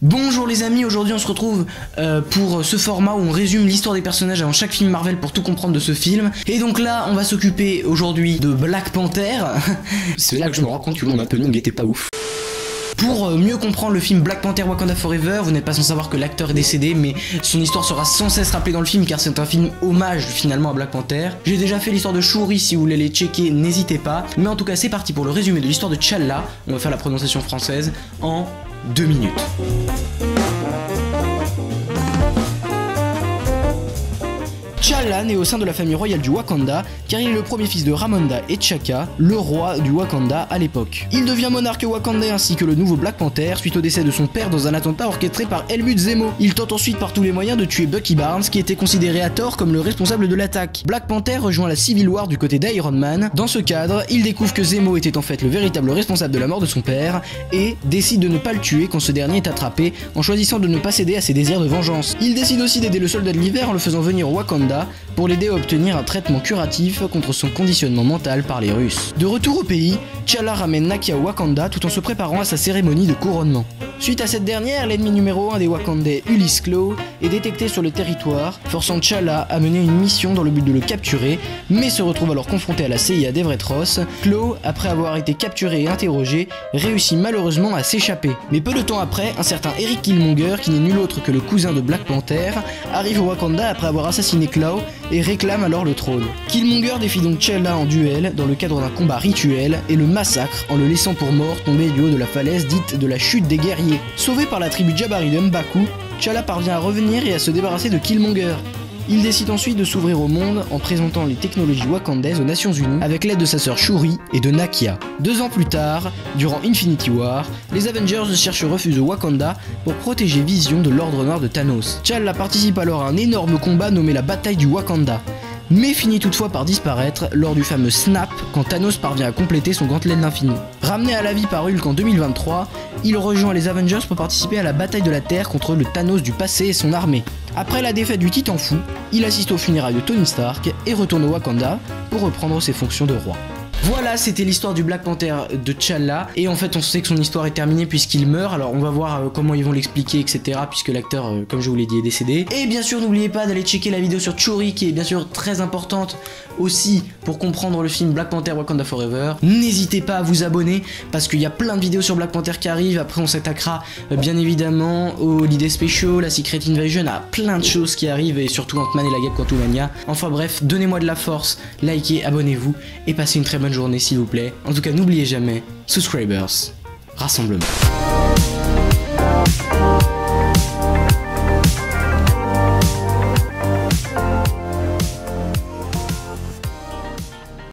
Bonjour les amis, aujourd'hui on se retrouve pour ce format où on résume l'histoire des personnages avant chaque film Marvel pour tout comprendre de ce film. Et donc là on va s'occuper aujourd'hui de Black Panther. C'est là que je me rends compte que mon opening était pas ouf. Pour mieux comprendre le film Black Panther Wakanda Forever, vous n'êtes pas sans savoir que l'acteur est décédé, mais son histoire sera sans cesse rappelée dans le film car c'est un film hommage finalement à Black Panther. J'ai déjà fait l'histoire de Shuri, si vous voulez les checker, n'hésitez pas. Mais en tout cas c'est parti pour le résumé de l'histoire de T'Challa. On va faire la prononciation française en 2 minutes. T'Challa naît au sein de la famille royale du Wakanda car il est le premier fils de Ramonda et T'Chaka, le roi du Wakanda à l'époque. Il devient monarque wakandais ainsi que le nouveau Black Panther suite au décès de son père dans un attentat orchestré par Helmut Zemo. Il tente ensuite par tous les moyens de tuer Bucky Barnes qui était considéré à tort comme le responsable de l'attaque. Black Panther rejoint la Civil War du côté d'Iron Man. Dans ce cadre, il découvre que Zemo était en fait le véritable responsable de la mort de son père et décide de ne pas le tuer quand ce dernier est attrapé en choisissant de ne pas céder à ses désirs de vengeance. Il décide aussi d'aider le soldat de l'hiver en le faisant venir au Wakanda pour l'aider à obtenir un traitement curatif contre son conditionnement mental par les Russes. De retour au pays, T'Challa ramène Nakia au Wakanda tout en se préparant à sa cérémonie de couronnement. Suite à cette dernière, l'ennemi numéro 1 des Wakandais, Ulysse Klaue, est détecté sur le territoire, forçant T'Challa à mener une mission dans le but de le capturer, mais se retrouve alors confronté à la CIA d'Everett Ross. Klaue, après avoir été capturé et interrogé, réussit malheureusement à s'échapper. Mais peu de temps après, un certain Eric Killmonger, qui n'est nul autre que le cousin de Black Panther, arrive au Wakanda après avoir assassiné Klaue et réclame alors le trône. Killmonger défie donc T'Challa en duel dans le cadre d'un combat rituel et le massacre en le laissant pour mort tomber du haut de la falaise dite de la chute des guerriers. Sauvé par la tribu Jabari de M'Baku, T'Challa parvient à revenir et à se débarrasser de Killmonger. Il décide ensuite de s'ouvrir au monde en présentant les technologies wakandaises aux Nations Unies avec l'aide de sa sœur Shuri et de Nakia. 2 ans plus tard, durant Infinity War, les Avengers cherchent refuge au Wakanda pour protéger Vision de l'ordre noir de Thanos. T'Challa participe alors à un énorme combat nommé la bataille du Wakanda, mais finit toutefois par disparaître lors du fameux Snap quand Thanos parvient à compléter son gantelet de l'infini. Ramené à la vie par Hulk en 2023, il rejoint les Avengers pour participer à la bataille de la Terre contre le Thanos du passé et son armée. Après la défaite du Titan Fou, il assiste aux funérailles de Tony Stark et retourne au Wakanda pour reprendre ses fonctions de roi. Voilà, c'était l'histoire du Black Panther de T'Challa, et en fait on sait que son histoire est terminée puisqu'il meurt. Alors on va voir comment ils vont l'expliquer, etc., puisque l'acteur, comme je vous l'ai dit, est décédé. Et bien sûr n'oubliez pas d'aller checker la vidéo sur Shuri qui est bien sûr très importante aussi pour comprendre le film Black Panther Wakanda Forever. N'hésitez pas à vous abonner parce qu'il y a plein de vidéos sur Black Panther qui arrivent. Après on s'attaquera bien évidemment au Holiday Special, la Secret Invasion, à plein de choses qui arrivent, et surtout Ant-Man et la Guêpe Quantumania. Enfin bref, donnez-moi de la force, likez, abonnez-vous et passez une très bonne journée s'il vous plaît. En tout cas n'oubliez jamais, subscribers, rassemblement.